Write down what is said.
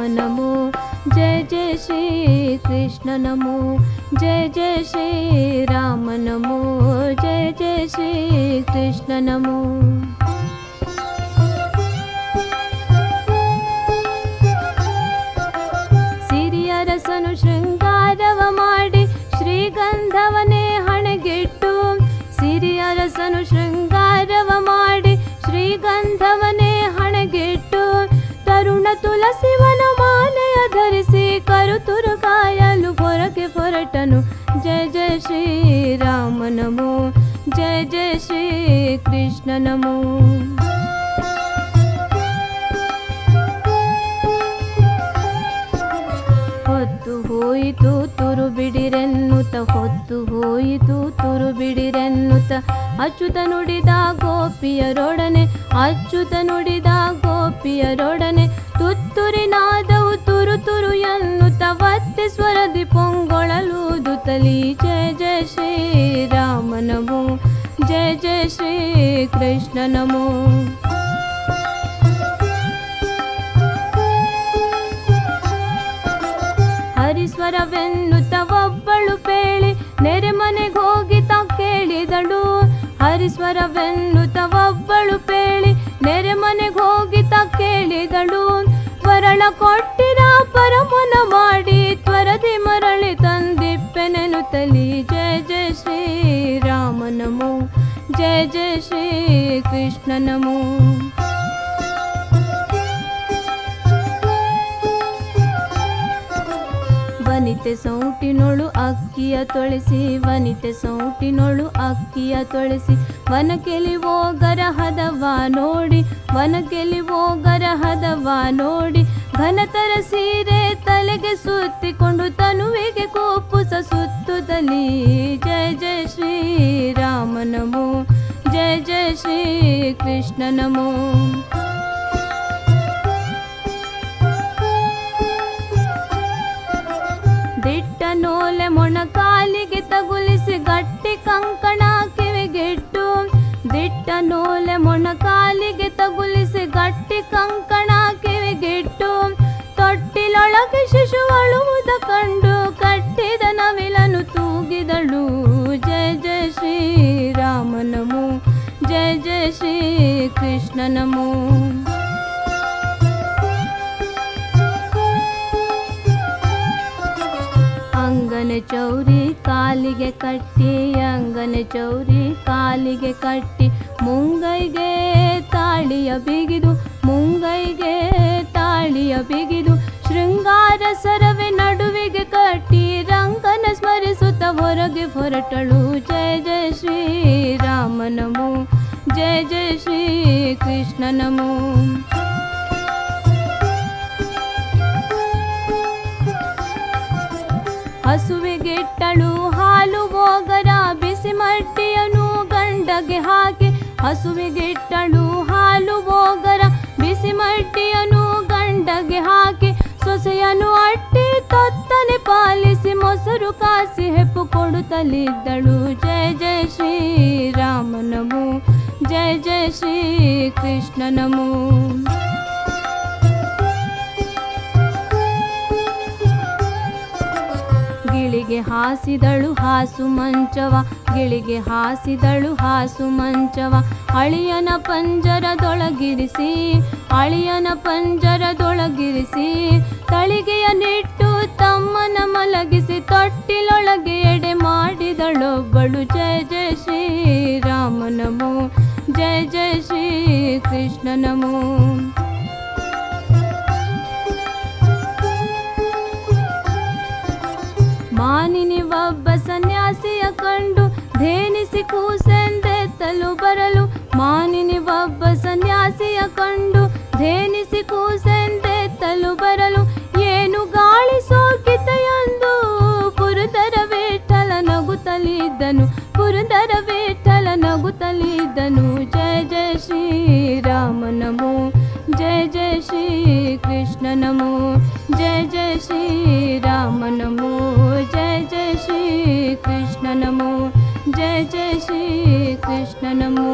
नमो जय जय श्री कृष्ण नमो जय जय श्री राम नमो जय जय श्री कृष्ण नमो ಸಿರಿಯ ರಸನು ಶೃಂಗಾರವ ಮಾಡಿ ಶ್ರೀಗಂಧವನೇ ಹಣೆಗಿಟ್ಟು ಸಿರಿಯ ರಸನು ಶೃಂಗಾರವ ಮಾಡಿ ಶ್ರೀಗಂಧವನೇ ಹಣೆಗಿಟ್ಟು ತರುಣ ತುಳಸಿವನ ಮಾಲೆಯ ಧರಿಸಿ ಕರುತುರು ಕಾಯಲು ಹೊರಗೆ ಹೊರಟನು ಜಯ ಜಯ ಶ್ರೀ ರಾಮ ನಮೋ ಜಯ ಜಯ ಶ್ರೀ ಕೃಷ್ಣ ನಮೋ ಹೊತ್ತು ಹೋಯಿತು ತುರು ಬಿಡಿರೆನ್ನುತ್ತ ಹೊತ್ತು ಹೋಯಿತು ತುರು ಬಿಡಿರೆನ್ನುತ್ತ ಅಚ್ಯುತ ನುಡಿದ ಗೋಪಿಯರೊಡನೆ ಅಚ್ಯುತ ನುಡಿದ ಗೋಪಿಯರೊಡನೆ ತುತ್ತುರಿನಾದವು ತುರು ತುರು ಎನ್ನುತ್ತ ಒತ್ತಿ ಸ್ವರದಿ ಪೊಂಗೊಳಲೂದುತ್ತಲಿ ಜಯ ಜಯ ಶ್ರೀ ರಾಮ ನಮೋ ಜಯ ಜಯ ಶ್ರೀ ಕೃಷ್ಣ ನಮೋ ಹರಿಸ್ವರವೆನ್ನುತ್ತ ಒಬ್ಬಳು ಪೇಳಿ ನೆರೆಮನೆಗೋಗಿ ತ ಕೇಳಿದಳು ಹರಿಸ್ವರವೆನ್ನುತ್ತ ಒಬ್ಬಳು ಪೇಳಿ ನೆರೆಮನೆಗೋಗಿ ತ ಕೇಳಿದಳು ವರಳ ಕೊಟ್ಟಿರ ಪರಮನ ಮಾಡಿ ತ್ವರದಿ ಮರಳಿ ತಂದಿಪ್ಪೆನೆನುತ್ತಲಿ ಜಯ ಜಯ ಶ್ರೀ ರಾಮ ನಮೋ ಜಯ ಜಯ ಶ್ರೀ ಕೃಷ್ಣ ನಮೋ ವನಿತೆ ಸೌಟಿನೊಳು ಅಕ್ಕಿಯ ತೊಳೆಸಿ ವನಿತೆ ಸೌಟಿನೊಳು ಅಕ್ಕಿಯ ತೊಳೆಸಿ ವನಕೆಲಿವೋ ಗರಹದವ ನೋಡಿ ವನಕೆಲಿವೋ ಗರಹದವ ನೋಡಿ ಘನತರ ಸೀರೆ ತಲೆಗೆ ಸುತ್ತಿಕೊಂಡು ತನುವಿಗೆ ಕೋಪುಸ ಸುತ್ತುತ್ತಲಿ ಜಯ ಜಯ ಶ್ರೀ ರಾಮ ನಮೋ ಜಯ ಜಯ ಶ್ರೀ ಕೃಷ್ಣ ನಮೋ ದಿಟ್ಟ ನೋಲೆ ಮೊಣಕಾಲಿಗೆ ತಗುಲಿಸಿ ಗಟ್ಟಿ ಕಂಕಣ ಕಿವಿಗೆಟ್ಟು ದಿಟ್ಟ ನೋಲೆ ಮೊಣಕಾಲಿಗೆ ತಗುಲಿಸಿ ಗಟ್ಟಿ ಕಂಕಣ ಕಿವಿಗೆಟ್ಟು ತೊಟ್ಟಿಲೊಳಗೆ ಶಿಶು ಅಳುವುದ ಕಂಡು ಕಟ್ಟಿದ ನವಿಲನು ತೂಗಿದಳು ಜಯ ಜಯ ಶ್ರೀ ರಾಮ ನಮೋ ಜಯ ಜಯ ಶ್ರೀ ಕೃಷ್ಣ ನಮೋ ಅಂಗನ ಚೌರಿ ಕಾಲಿಗೆ ಕಟ್ಟಿ ಅಂಗನ ಚೌರಿ ಕಾಲಿಗೆ ಕಟ್ಟಿ ಮುಂಗೈಗೆ ತಾಳಿಯ ಬಿಗಿದು ಮುಂಗೈಗೆ ತಾಳಿಯ ಬಿಗಿದು ಶೃಂಗಾರ ಸರವೆ ನಡುವಿಗೆ ಕಟ್ಟಿ ರಂಗನ ಸ್ಮರಿಸುತ್ತ ಹೊರಗೆ ಹೊರಟಳು ಜಯ ಜಯ ಶ್ರೀ ರಾಮ ನಮೋ ಜಯ ಜಯ ಶ್ರೀ ಕೃಷ್ಣ ನಮೋ ಹಸುವಿಗಿಟ್ಟಳು ಹಾಲು ಹೋಗರ ಬಿಸಿ ಮಟ್ಟಿಯನು ಗಂಡಗೆ ಹಾಕಿ ಹಸುವಿಗಿಟ್ಟಳು ಹಾಲು ಹೋಗರ ಬಿಸಿ ಮಟ್ಟಿಯನು ಗಂಡಗೆ ಹಾಕಿ ಸೊಸೆಯನು ಅಟ್ಟಿ ತೊತ್ತನೆ ಪಾಲಿಸಿ ಮೊಸರು ಕಾಸಿ ಹೆಪ್ಪು ಕೊಡುತ್ತಲಿದ್ದಳು ಜಯ ಜಯ ಶ್ರೀ ರಾಮ ನಮೋ ಜಯ ಜಯ ಶ್ರೀ ಕೃಷ್ಣ ನಮೋ ಗಿಳಿಗೆ ಹಾಸಿದಳು ಹಾಸು ಮಂಚವ ಗಿಳಿಗೆ ಹಾಸಿದಳು ಹಾಸು ಮಂಚವ ಅಳಿಯನ ಪಂಜರದೊಳಗಿರಿಸಿ ಅಳಿಯನ ಪಂಜರದೊಳಗಿರಿಸಿ ತಳಿಗೆಯ ನಿಟ್ಟು ತಮ್ಮನ ಮಲಗಿಸಿ ತೊಟ್ಟಿಲೊಳಗೆ ಎಡೆ ಮಾಡಿದಳೊಬ್ಬಳು ಜಯ ಜಯ ಶ್ರೀ ರಾಮ ನಮೋ ಜಯ ಜಯ ಶ್ರೀ ಕೃಷ್ಣ ನಮೋ ಮಾನಿನಿ ಒಬ್ಬ ಸನ್ಯಾಸಿಯ ಕಂಡು ಧೇನಿಸಿ ಕೂಸೆಂದೆತ್ತಲು ಬರಲು ಮಾನಿನಿ ಒಬ್ಬ ಸನ್ಯಾಸಿಯ ಕಂಡು ಧೇನಿಸಿ ಕೂಸೆಂದೆತ್ತಲು ಬರಲು ಏನು ಗಾಳಿ ಸೋಕಿತೆಯೆಂದು ಪುರಂದರ ವಿಠ್ಠಲ ನಗುತ್ತಲಿದ್ದನು ಪುರಂದರ ವಿಠ್ಠಲ ನಗುತ್ತಲಿದ್ದನು ಜಯ ಜಯ ಶ್ರೀ ರಾಮ ನಮೋ ಜಯ ಜಯ ಶ್ರೀ ಕೃಷ್ಣ ನಮೋ ಜಯ ಜಯ ಶ್ರೀ ರಾಮ ನಮೋ जय जय श्री कृष्ण नमो जय जय श्री कृष्ण नमो